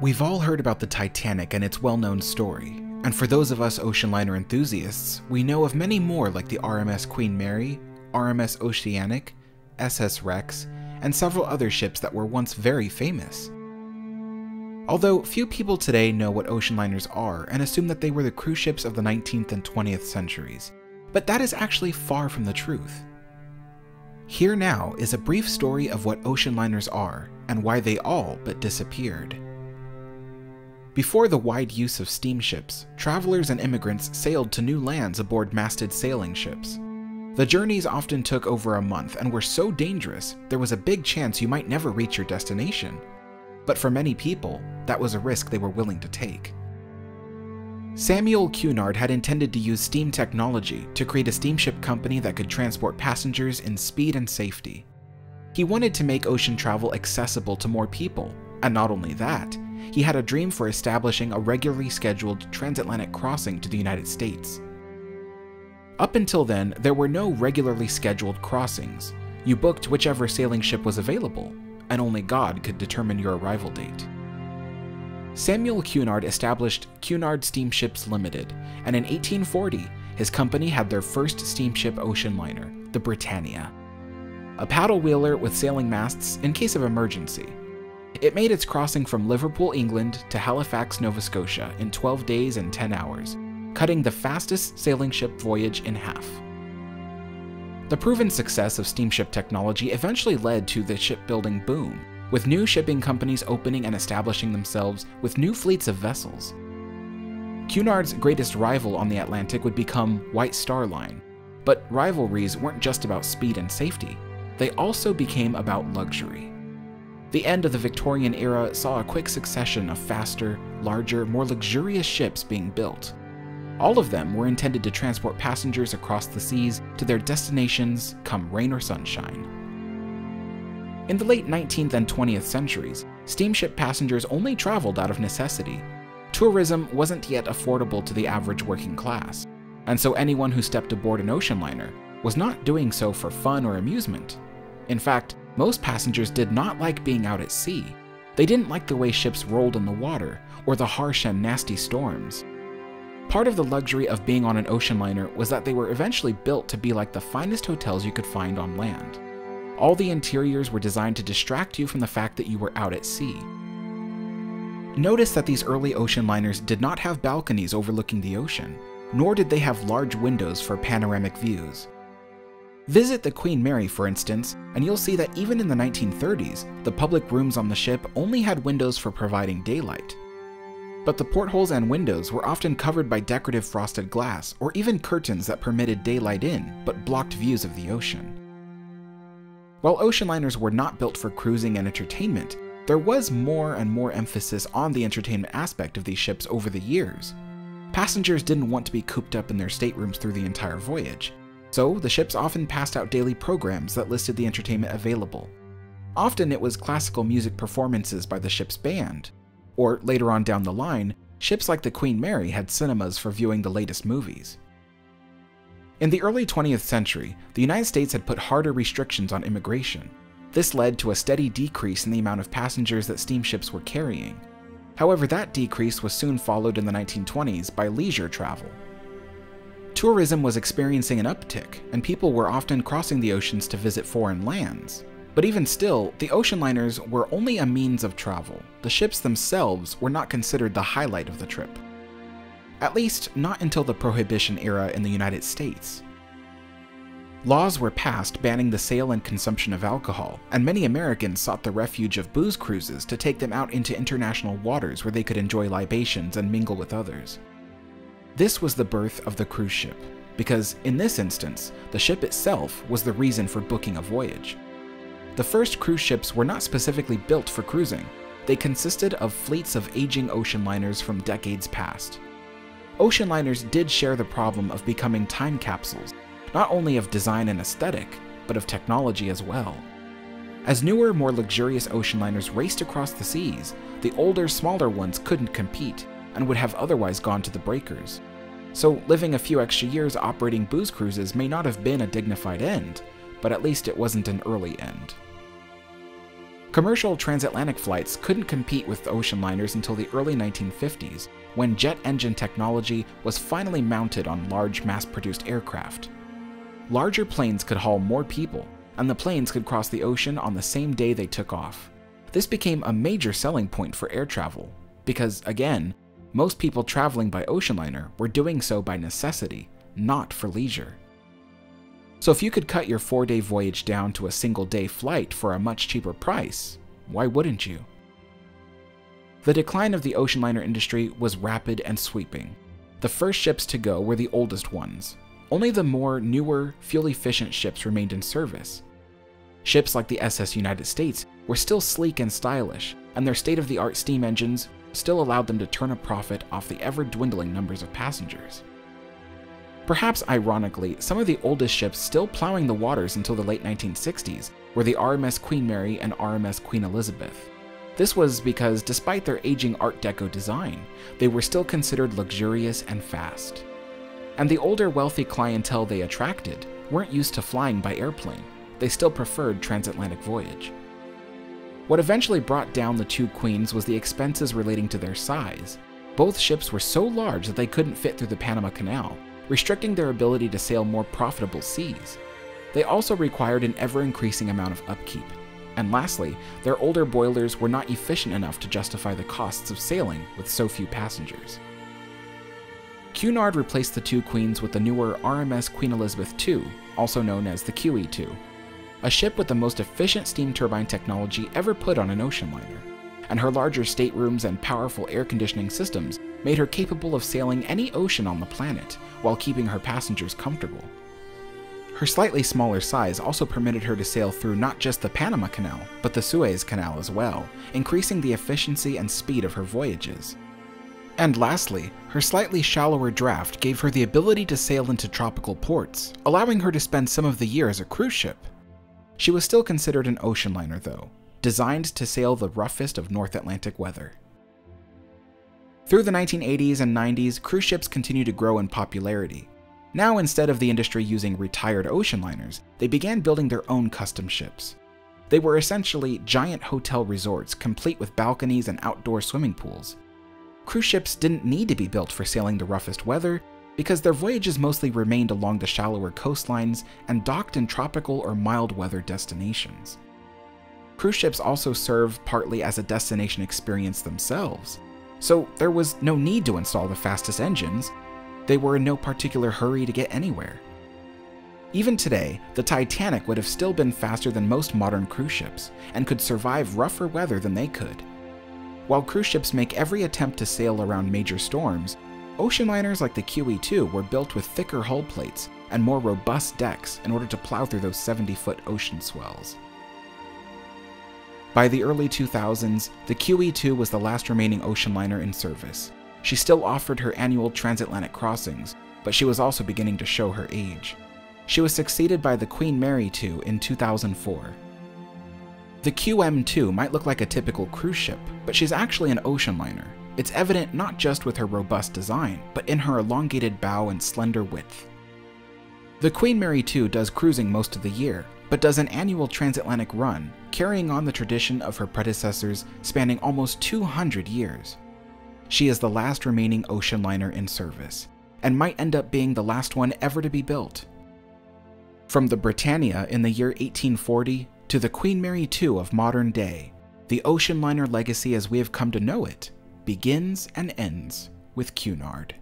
We've all heard about the Titanic and its well-known story, and for those of us ocean liner enthusiasts, we know of many more like the RMS Queen Mary, RMS Oceanic, SS Rex, and several other ships that were once very famous. Although few people today know what ocean liners are and assume that they were the cruise ships of the 19th and 20th centuries, but that is actually far from the truth. Here now is a brief story of what ocean liners are and why they all but disappeared. Before the wide use of steamships, travelers and immigrants sailed to new lands aboard masted sailing ships. The journeys often took over a month and were so dangerous there was a big chance you might never reach your destination. But for many people, that was a risk they were willing to take. Samuel Cunard had intended to use steam technology to create a steamship company that could transport passengers in speed and safety. He wanted to make ocean travel accessible to more people, and not only that, he had a dream for establishing a regularly scheduled transatlantic crossing to the United States. Up until then, there were no regularly scheduled crossings. You booked whichever sailing ship was available, and only God could determine your arrival date. Samuel Cunard established Cunard Steamships Limited, and in 1840, his company had their first steamship ocean liner, the Britannia. A paddle wheeler with sailing masts in case of emergency. It made its crossing from Liverpool, England to Halifax, Nova Scotia in 12 days and 10 hours, cutting the fastest sailing ship voyage in half. The proven success of steamship technology eventually led to the shipbuilding boom, with new shipping companies opening and establishing themselves with new fleets of vessels. Cunard's greatest rival on the Atlantic would become White Star Line, but rivalries weren't just about speed and safety, they also became about luxury. The end of the Victorian era saw a quick succession of faster, larger, more luxurious ships being built. All of them were intended to transport passengers across the seas to their destinations come rain or sunshine. In the late 19th and 20th centuries, steamship passengers only traveled out of necessity. Tourism wasn't yet affordable to the average working class, and so anyone who stepped aboard an ocean liner was not doing so for fun or amusement. In fact, most passengers did not like being out at sea. They didn't like the way ships rolled in the water or the harsh and nasty storms. Part of the luxury of being on an ocean liner was that they were eventually built to be like the finest hotels you could find on land. All the interiors were designed to distract you from the fact that you were out at sea. Notice that these early ocean liners did not have balconies overlooking the ocean, nor did they have large windows for panoramic views. Visit the Queen Mary, for instance, and you'll see that even in the 1930s, the public rooms on the ship only had windows for providing daylight. But the portholes and windows were often covered by decorative frosted glass or even curtains that permitted daylight in but blocked views of the ocean. While ocean liners were not built for cruising and entertainment, there was more and more emphasis on the entertainment aspect of these ships over the years. Passengers didn't want to be cooped up in their staterooms through the entire voyage. So, the ships often passed out daily programs that listed the entertainment available. Often it was classical music performances by the ship's band, or later on down the line, ships like the Queen Mary had cinemas for viewing the latest movies. In the early 20th century, the United States had put harder restrictions on immigration. This led to a steady decrease in the amount of passengers that steamships were carrying. However, that decrease was soon followed in the 1920s by leisure travel. Tourism was experiencing an uptick, and people were often crossing the oceans to visit foreign lands. But even still, the ocean liners were only a means of travel. The ships themselves were not considered the highlight of the trip. At least, not until the Prohibition era in the United States. Laws were passed banning the sale and consumption of alcohol, and many Americans sought the refuge of booze cruises to take them out into international waters where they could enjoy libations and mingle with others. This was the birth of the cruise ship, because in this instance, the ship itself was the reason for booking a voyage. The first cruise ships were not specifically built for cruising. They consisted of fleets of aging ocean liners from decades past. Ocean liners did share the problem of becoming time capsules, not only of design and aesthetic, but of technology as well. As newer, more luxurious ocean liners raced across the seas, the older, smaller ones couldn't compete, and would have otherwise gone to the breakers. So living a few extra years operating booze cruises may not have been a dignified end, but at least it wasn't an early end. Commercial transatlantic flights couldn't compete with ocean liners until the early 1950s, when jet engine technology was finally mounted on large mass-produced aircraft. Larger planes could haul more people, and the planes could cross the ocean on the same day they took off. This became a major selling point for air travel, because, again, most people traveling by ocean liner were doing so by necessity, not for leisure. So if you could cut your 4-day voyage down to a single-day flight for a much cheaper price, why wouldn't you? The decline of the ocean liner industry was rapid and sweeping. The first ships to go were the oldest ones. Only the more newer, fuel-efficient ships remained in service. Ships like the SS United States were still sleek and stylish, and their state-of-the-art steam engines still allowed them to turn a profit off the ever-dwindling numbers of passengers. Perhaps ironically, some of the oldest ships still plowing the waters until the late 1960s were the RMS Queen Mary and RMS Queen Elizabeth. This was because, despite their aging Art Deco design, they were still considered luxurious and fast. And the older wealthy clientele they attracted weren't used to flying by airplane, they still preferred transatlantic voyage. What eventually brought down the two queens was the expenses relating to their size. Both ships were so large that they couldn't fit through the Panama Canal, restricting their ability to sail more profitable seas. They also required an ever-increasing amount of upkeep. And lastly, their older boilers were not efficient enough to justify the costs of sailing with so few passengers. Cunard replaced the two queens with the newer RMS Queen Elizabeth II, also known as the QE2, a ship with the most efficient steam turbine technology ever put on an ocean liner, and her larger staterooms and powerful air conditioning systems made her capable of sailing any ocean on the planet while keeping her passengers comfortable. Her slightly smaller size also permitted her to sail through not just the Panama Canal, but the Suez Canal as well, increasing the efficiency and speed of her voyages. And lastly, her slightly shallower draft gave her the ability to sail into tropical ports, allowing her to spend some of the year as a cruise ship. She was still considered an ocean liner though, designed to sail the roughest of North Atlantic weather. Through the 1980s and 90s, cruise ships continued to grow in popularity. Now, instead of the industry using retired ocean liners, they began building their own custom ships. They were essentially giant hotel resorts complete with balconies and outdoor swimming pools. Cruise ships didn't need to be built for sailing the roughest weather because their voyages mostly remained along the shallower coastlines and docked in tropical or mild weather destinations. Cruise ships also served partly as a destination experience themselves, so there was no need to install the fastest engines. They were in no particular hurry to get anywhere. Even today, the Titanic would have still been faster than most modern cruise ships, and could survive rougher weather than they could. While cruise ships make every attempt to sail around major storms, ocean liners like the QE2 were built with thicker hull plates and more robust decks in order to plow through those 70-foot ocean swells. By the early 2000s, the QE2 was the last remaining ocean liner in service. She still offered her annual transatlantic crossings, but she was also beginning to show her age. She was succeeded by the Queen Mary II in 2004. The QM2 might look like a typical cruise ship, but she's actually an ocean liner. It's evident not just with her robust design, but in her elongated bow and slender width. The Queen Mary II does cruising most of the year, but does an annual transatlantic run, carrying on the tradition of her predecessors spanning almost 200 years. She is the last remaining ocean liner in service, and might end up being the last one ever to be built. From the Britannia in the year 1840 to the Queen Mary II of modern day, the ocean liner legacy as we have come to know it begins and ends with Cunard.